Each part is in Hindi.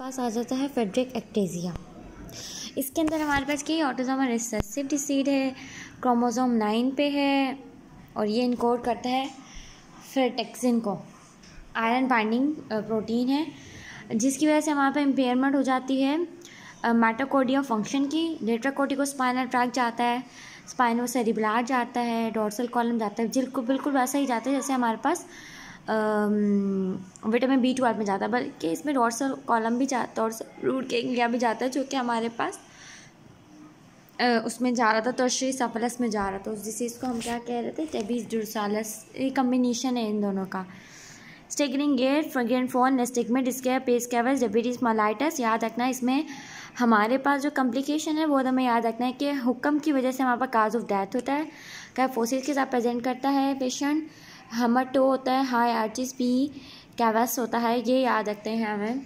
पास आ जाता है फ्रेडरिक एक्टेजिया। इसके अंदर हमारे पास क्या ऑटोसोमल रिसेसिव डिसीज है, क्रोमोसोम 9 पे है और ये इनकोड करता है फ्रेटेक्सिन को, आयरन बाइंडिंग प्रोटीन है, जिसकी वजह से हमारे पास इम्पेयरमेंट हो जाती है माइटोकॉन्ड्रिया फंक्शन की। लेटर कोर्टिको स्पाइनल ट्रैक्ट जाता है, स्पाइनो सेरिबेलर जाता है, डोर्सल कॉलम जाता है, बिल्कुल वैसा ही जाता है जैसे हमारे पास विटामिन B12 में जाता है, बल्कि इसमें डोर्सल कॉलम भी जाता है, डोर्सल रूट गैंग्लिया भी जाता है, जो कि हमारे पास उसमें जा रहा था, टर्शियरी सिफिलिस में जा रहा था। उस डिसीज़ को हम क्या कह रहे थे, टेबीज डोर्सालिस। ये कम्बिनेशन है इन दोनों का। Staggering gait, frequent fall, nystagmus, स्केयर, पेस कैवस, डायबिटीज मेलाइटिस। याद रखना इसमें हमारे पास जो कम्प्लिकेशन है वो हमें याद रखना है कि हुक्म की वजह से हमारे पास काज ऑफ डेथ होता है, कैफोसिस के साथ प्रेजेंट करता है पेशेंट, हमटो होता है, हाई आर्चिस पी कैवस होता है। ये याद रखते हैं हमें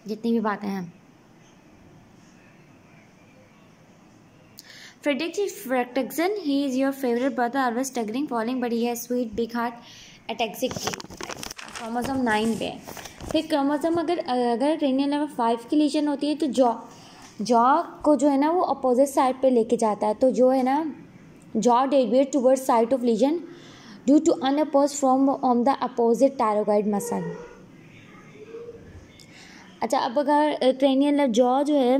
जितनी भी बातें हैं। Frataxin, he is your favourite brother, always staggering, falling, but he has sweet big heart, ataxic. Chromosome 9 पे। फिर क्रोमोसोम अगर क्रेनियल लेवल 5 की लीजन होती है तो जॉ को जो है ना वो अपोजिट साइड पे लेके जाता है, तो जो है ना jaw deviate toward side of lesion due to unopposed from on the opposite pterygoid muscle. अच्छा, अब अगर क्रेनियल जॉ जो है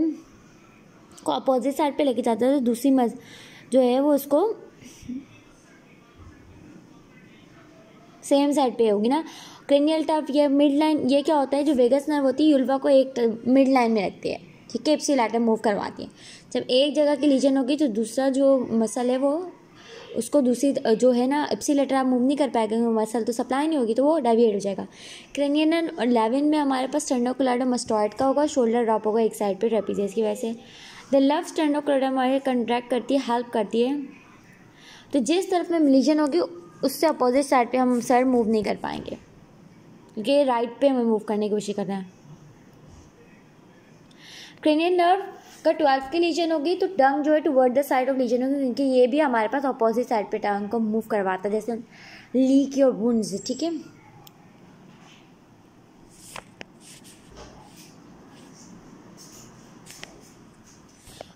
को अपोजिट साइड पे लेके जाता है तो दूसरी जो है वो उसको सेम साइड पे होगी ना। क्रेनियल टफ या मिड लाइन, ये क्या होता है, जो वेगस नर्व होती है यूल्वा को एक मिड लाइन में रखती है, ठीक है, इप्सिलेटर मूव करवाती है। जब एक जगह की लीजन होगी तो दूसरा जो मसल है वो उसको दूसरी जो है ना इप्सिलेटर आप मूव नहीं कर पाएगा, मसल तो सप्लाई नहीं होगी तो वो डेविएट हो जाएगा। क्रेनियल 11 में हमारे पास स्टेर्नोक्लेडोमास्टॉइड का होगा, शोल्डर ड्रॉप होगा एक साइड पे ट्रेपीजियस की वजह से। द लेफ्ट स्टेर्नोक्लेडोमास्टॉइड कंट्रैक्ट करती है, हेल्प करती है, तो जिस तरफ में लीजन होगी उससे अपोजिट साइड पे हम सर मूव नहीं कर पाएंगे, क्योंकि राइट पे हमें मूव करने की कोशिश करना है। क्रेनियल नर्व का 12 की लीजन होगी तो टंग जो है toward the side of legion होगी, क्योंकि ये भी हमारे पास अपोजिट साइड पे टंग को मूव करवाता है, जैसे लीक योर वुंड्स, ठीक है।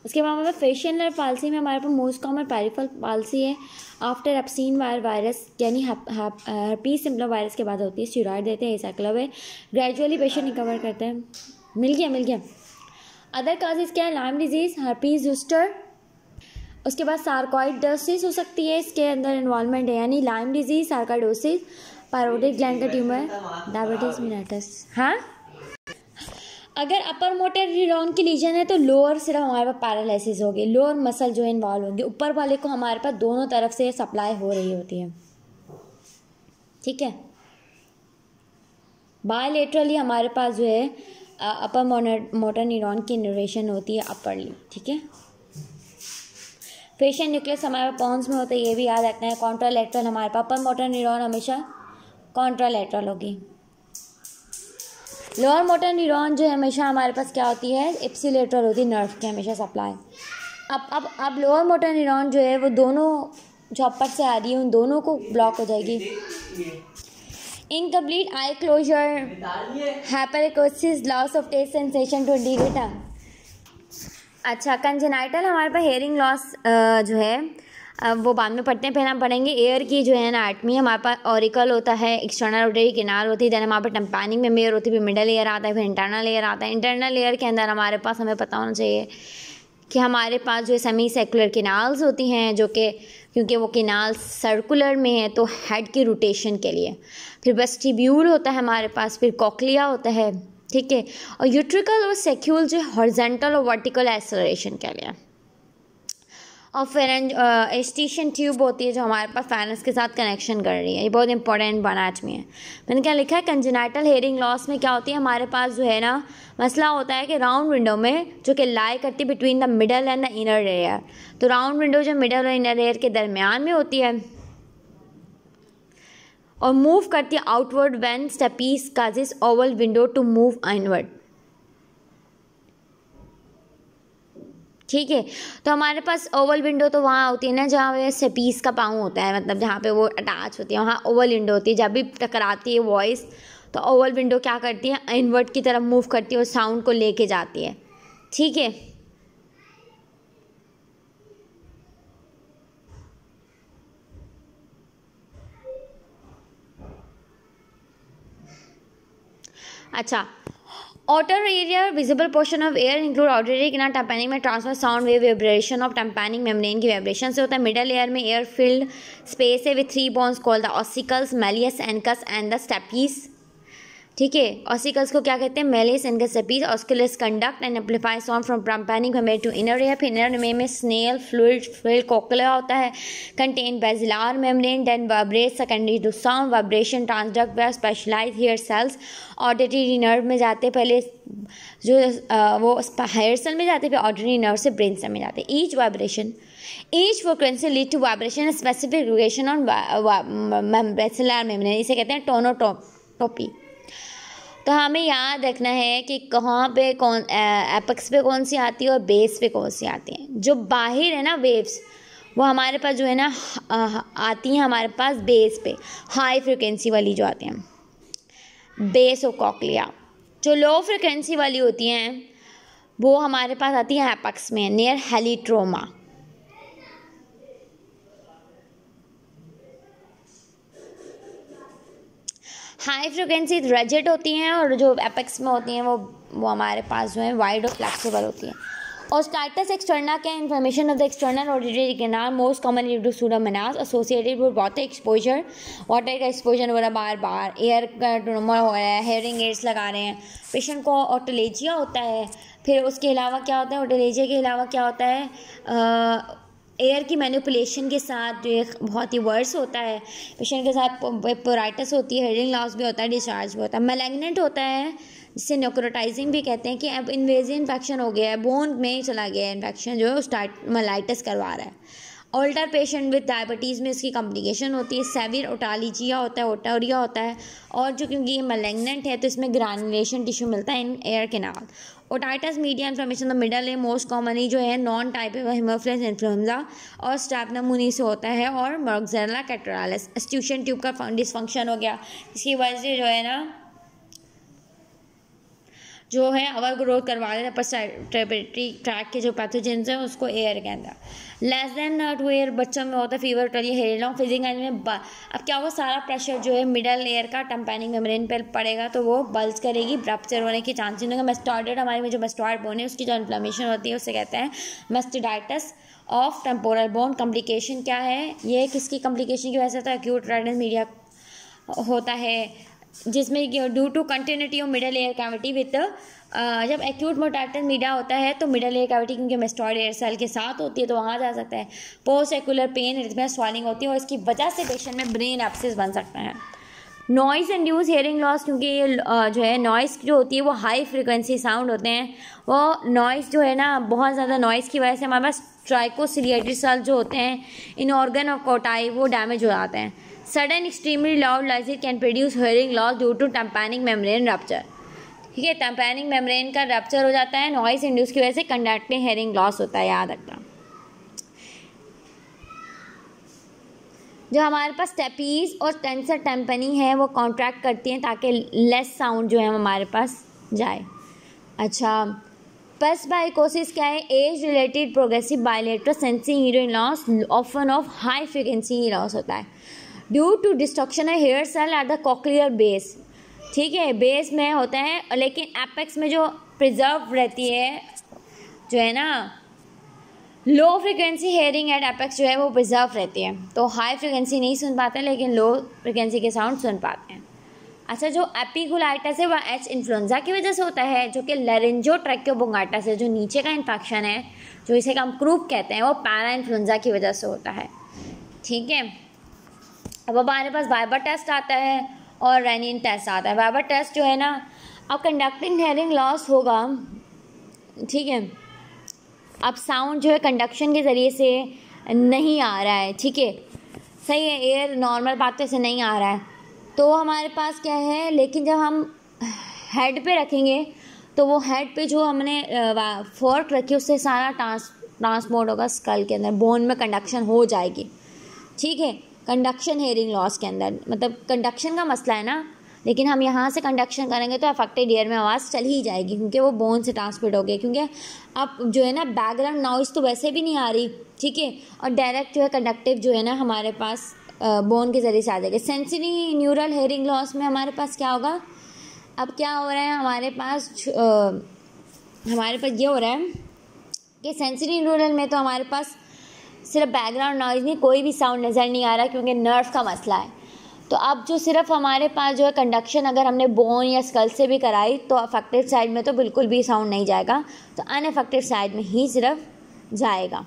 उसके बाद हमारे फेशियल नर्व पाल्सी में हमारे पास मोस्ट कॉमन पेरिफेरल पाल्सी है आफ्टर एप्सिन वायरस, यानी herpes सिम्प्लम वायरस के बाद होती है। स्टेरॉइड देते हैं, साइक्लब है, ग्रेजुअली पेशेंट रिकवर करते हैं। मिल गया। अदर काजेज क्या है, लाइम डिजीज, herpes जोस्टर, उसके बाद सार्कोइडोसिस हो सकती है, इसके अंदर इन्वॉल्वमेंट है, यानी लाइम डिजीज, सार्कोइडोसिस, पायरोटिक ग्लैंड का ट्यूमर, डायबिटीज मेलिटस। हाँ, अगर अपर मोटर न्यूरॉन की लीजन है तो लोअर सिर्फ हमारे पास पैरालिसिस होगी, लोअर मसल जो है इन्वॉल्व होंगे, ऊपर वाले को हमारे पास दोनों तरफ से सप्लाई हो रही होती है, ठीक है। बायलेटरली हमारे पास जो है अपर मोटर न्यूरॉन की इनर्वेशन होती है अपरली, ठीक है। फेशियल न्यूक्लियस हमारे पास पॉन्स में होता है, ये भी याद रखना है। कॉन्ट्रालैटरल हमारे पास अपर मोटर न्यूरॉन हमेशा कॉन्ट्रालैटरल होगी। लोअर मोटर न्यूरॉन जो है हमेशा हमारे पास क्या होती है, इप्सिलेटरल होती है, नर्व की हमेशा सप्लाई। अब लोअर मोटर न्यूरॉन जो है वो दोनों जो अपर से आ रही है उन दोनों को ब्लॉक हो जाएगी। Incomplete eye closure, hyperacusis, loss of taste sensation to indicator. अच्छा, कंजेनाइटल हमारे पास हेयरिंग लॉस जो है वो बाद में पढ़ते हैं, पहले हम पढ़ेंगे एयर की जो है एनाटमी। हमारे पास ऑरिकल होता है, एक्सटर्नल रोटरी कैनाल होती है, देन हमारे पास टेम्पैनिक में मेयर होती है, फिर मिडल लेयर आता है, फिर इंटरनल लेयर आता है। इंटरनल लेयर के अंदर हमारे पास हमें पता होना चाहिए कि हमारे पास जो है सेमी सर्कुलर कैनाल्स होती हैं, जो कि क्योंकि वो कैनाल्स सर्कुलर में है तो हेड की रोटेशन के लिए। फिर वेस्टिब्यूल होता है हमारे पास, फिर कॉक्लिया होता है, ठीक है, और यूट्रिकल और सेक्यूल जो हॉरिजॉन्टल और वर्टिकल एक्सेलरेशन के लिए। और एस्टिशियन ट्यूब होती है जो हमारे पास फेरेंस के साथ कनेक्शन कर रही है, ये बहुत इंपॉर्टेंट एनाटमी है। मैंने क्या लिखा है, कंजेनाइटल हेयरिंग लॉस में क्या होती है, हमारे पास जो है ना मसला होता है कि राउंड विंडो में जो कि लाई करती है between the middle and the inner layer, तो राउंड विंडो जो मिडल और इनर लेयर के दरमियान में होती है और मूव करती है outward when stapes causes oval window to move inward, ठीक है। तो हमारे पास ओवल विंडो तो वहाँ होती है ना जहाँ सेपीस का पाँव होता है, मतलब जहाँ पे वो अटैच होती है, वहाँ ओवल विंडो होती है। जब भी टकराती है वॉइस तो ओवल विंडो क्या करती है, इनवर्ट की तरफ मूव करती है और साउंड को लेके जाती है। ठीक है, अच्छा, outer area visible portion of air include auditory canal tympanic में transfer sound wave vibration of tympanic membrane की वाइब्रेशन से होता है। मिडल एयर में एयर फिल्ड स्पेस है with 3 bones called the ossicles, malleus, incus and the stapes. ठीक है, ऑसिकल्स को क्या कहते हैं, malleus, incus, stapes. Ossicles conduct and amplify sound from tympanic membrane to inner ear. फिर इनर में स्नेल फ्लूइड फिल्ड कोक्लिया होता है, contain basilar membrane, then vibrate secondary to sound vibration transduct by specialise hair cells auditory nerve में जाते हैं, पहले जो वो हेयर सेल में जाते हैं, फिर ऑडिटरी नर्व से ब्रेन सेल में जाते हैं। Each frequency lead to vibration specific location on basilar membrane, इसे कहते हैं टोनोटोपी। तो हमें याद रखना है कि कहाँ पे कौन एपेक्स पे कौन सी आती है और बेस पे कौन सी आती है। जो बाहर है ना वेव्स, वो हमारे पास जो है ना आती हैं हमारे पास बेस पे, हाई फ्रिक्वेंसी वाली जो आती हैं, बेस ऑफ कॉक्लिया। जो लो फ्रिक्वेंसी वाली होती हैं वो हमारे पास आती है एपेक्स में, नियर हेलिट्रोमा। हाई फ्रिक्वेंसी रेजेट होती हैं और जो एपेक्स में होती हैं वो हमारे पास जो है वाइड और फ्लेक्सिबल होती हैं। ओस्टाइटिस एक्सटर्ना के information of the external auditory canal most commonly due to pseudomonas associated with water exposure. Water का एक्सपोजर हो रहा है बार बार, एयर का ट्यूमर हो रहा है, हेयरिंग एड्स लगा रहे हैं, पेशेंट को ऑटोलेजिया होता है। फिर उसके अलावा क्या होता है, ऑटोलेजिया के अलावा क्या होता है, एयर की मैनिपुलेशन के साथ जो एक बहुत ही वर्स होता है, पेशेंट के साथ पोराइटिस होती है, हेयरिंग लॉस भी होता है, डिस्चार्ज भी होता है। मैलिग्नेंट होता है जिसे न्यूक्रोटाइजिंग भी कहते हैं कि अब इन्वेजिव इन्फेक्शन हो गया है, बोन में चला गया है इन्फेक्शन, जो है मेलाइटिस करवा रहा है। ओल्डर पेशेंट विद डायबिटीज़ में इसकी कॉम्प्लिकेशन होती है। सेवियर ओटालिजिया होता है, ओटोरिया होता है, और जो क्योंकि ये मैलिग्नेंट है तो इसमें ग्रैनुलेशन टिश्यू मिलता है in air canal. Otitis media inflammation the middle है, मोस्ट कॉमनली जो है नॉन टाइप हेमोफिलस इन्फ्लुएंजा और स्ट्रेप निमोनिया से होता है, और मोक्सेरिया कैटरालिस एस्ट्यूशन ट्यूब का डिसफंक्शन हो गया, इसकी वजह से जो है ना जो है ओवर ग्रोथ करवा देता है, पर रेस्पिरेटरी ट्रैक के जो पैथोजेंस हैं उसको एयर के अंदर। लेस देन 2 ईयर बच्चों में होता है फीवर, टली, हेयर लॉन्ग फिजिंग में अब क्या होगा, सारा प्रेशर जो है मिडल एयर का टाइम्पैनिक मेम्ब्रेन पर पड़ेगा तो वो बल्ज करेगी, रप्चर होने के चांसेस होंगे। मेस्टॉइड हमारे में जो मेस्टॉइड बोन है उसकी जो इन्फ्लेमेशन होती है उसे कहते हैं मेस्टिडाइटिस ऑफ टेम्पोरल बोन। कॉम्प्लिकेशन क्या है, ये किसकी कॉम्प्लिकेशन की वजह से होता है, एक्यूट रेडनेस मीडिया होता है जिसमें due to continuity of middle air cavity with जब एक्यूट मोटाइटिस मीडिया होता है तो मिडल एयर कैविटी क्योंकि मेस्टॉइड एयर सेल के साथ होती है तो वहाँ जा सकता है। Post auricular pain, erythema, swelling होती है और इसकी वजह से पेशेंट में ब्रेन एब्सेस बन सकता है। नॉइज़ इंड्यूस हियरिंग लॉस, क्योंकि ये जो है नॉइज़ जो होती है वो हाई फ्रिक्वेंसी साउंड होते हैं, वो नॉइज़ जो है ना बहुत ज़्यादा नॉइज़ की वजह से हमारे पास ट्राइकोसिलिएटरी सेल जो होते हैं इन ऑर्गन ऑफ कोटाई वो डैमेज हो जाते हैं। Sudden extremely loud noise can produce hearing loss due to tympanic membrane rupture. ठीक है, टाइम्पैनिक मेम्ब्रेन का रप्चर हो जाता है, नॉइज़ इंड्यूस की वजह से कंडक्टिंग हियरिंग लॉस होता है, याद रखना। जो हमारे पास स्टेपीज और टेंसर टेम्पनी है वो कॉन्ट्रैक्ट करती हैं ताकि लेस साउंड जो है हमारे पास जाए। अच्छा, presbycusis क्या है, age related progressive bilateral sensory hearing loss often of high frequency loss होता है due to destruction of hair cell at the cochlear base. ठीक है, बेस में होता है, लेकिन एपेक्स में जो प्रिजर्व रहती है जो है ना low frequency hearing at apex जो है वो प्रिजर्व रहती है, तो हाई फ्रिक्वेंसी नहीं सुन पाते लेकिन लो फ्रिक्वेंसी के साउंड सुन पाते हैं। अच्छा, जो एपिगुलाइटिस है वह एच इन्फ्लुएंजा की वजह से होता है, जो कि लैरिंजोट्रैकियोबोंगाइटिस है, जो नीचे का इन्फेक्शन है जो इसे हम क्रूप कहते हैं, वो पैरा इन्फ्लुएंजा की वजह से होता है। ठीक है, अब हमारे पास वाइबर टेस्ट आता है और रेनिन टेस्ट आता है। वाइबर टेस्ट जो है ना, अब कंडक्टिंग हेयरिंग लॉस होगा, ठीक है, अब साउंड जो है कंडक्शन के ज़रिए से नहीं आ रहा है, ठीक है, सही है, एयर नॉर्मल बातों से नहीं आ रहा है, तो हमारे पास क्या है, लेकिन जब हम हेड पे रखेंगे तो वो हेड पे जो हमने फोर्क रखी उससे सारा ट्रांसपोर्ट होगा स्कल के अंदर, बोन में कंडक्शन हो जाएगी। ठीक है, कंडक्शन हेयरिंग लॉस के अंदर मतलब कंडक्शन का मसला है ना, लेकिन हम यहाँ से कंडक्शन करेंगे तो अफेक्टेड ईयर में आवाज़ चली ही जाएगी, क्योंकि वो बोन से ट्रांसमिट हो गई। क्योंकि अब जो है ना बैकग्राउंड नॉइज़ तो वैसे भी नहीं आ रही, ठीक है, और डायरेक्ट जो है कंडक्टिव जो है ना हमारे पास बोन के ज़रिए से आ जाएगा। सेंसरी न्यूरल हेयरिंग लॉस में हमारे पास क्या होगा, अब क्या हो रहा है हमारे पास ये हो रहा है कि सेंसरी न्यूरल में तो हमारे पास सिर्फ बैकग्राउंड नॉइज़ नहीं, कोई भी साउंड नज़र नहीं आ रहा, क्योंकि नर्व का मसला है। तो अब जो सिर्फ हमारे पास जो है कंडक्शन अगर हमने बोन या स्कल से भी कराई तो अफेक्टेड साइड में तो बिल्कुल भी साउंड नहीं जाएगा, तो अनअफेक्टेड साइड में ही सिर्फ जाएगा।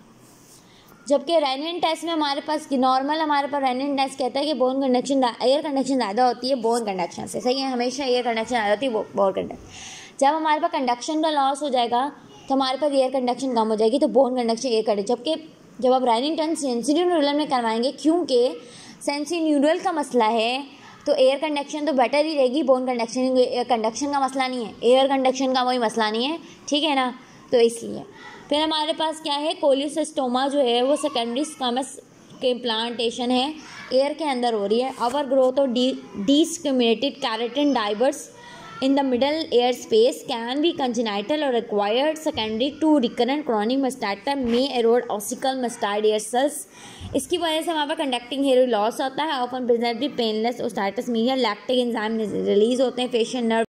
जबकि रेनिन टेस्ट में हमारे पास नॉर्मल हमारे पास रेनिन टेस्ट कहता है कि बोन कंडक्शन एयर कंडक्शन ज़्यादा होती है बोन कंडक्शन से, सही है, हमेशा एयर कंडक्शन ज़्यादा होती है बोन कंडक्शन। जब हमारे पास कंडक्शन का लॉस हो जाएगा तो हमारे पास एयर कंडक्शन कम हो जाएगी, तो बोन कंडक्शन एयर कंडक्शन। जबकि जब आप रेनिन टेस्ट सेंसरी न्यूरल में करवाएंगे, क्योंकि सेंसरी न्यूरल का मसला है तो एयर कंडक्शन तो बेटर ही रहेगी, बोन कंडक्शन का मसला नहीं है, एयर कंडक्शन का कोई मसला नहीं है, ठीक है ना, तो इसलिए। फिर हमारे पास क्या है, कोलियोसिस्टोमा जो है वो सेकेंडरी स्क्वैमस के इम्प्लांटेशन है, एयर के अंदर हो रही है। ओवर ग्रोथ और discriminated keratin diverse in the middle air space can be congenital or acquired secondary to recurrent chronic mastitis may erode ossicle mastoid air cells। इसकी वजह से हमारे पास कंडक्टिंग हेयर लॉस होता है, ऑफन प्रेजेंट भी painless otitis media lactic enzyme release होते हैं, फेशियल नर्व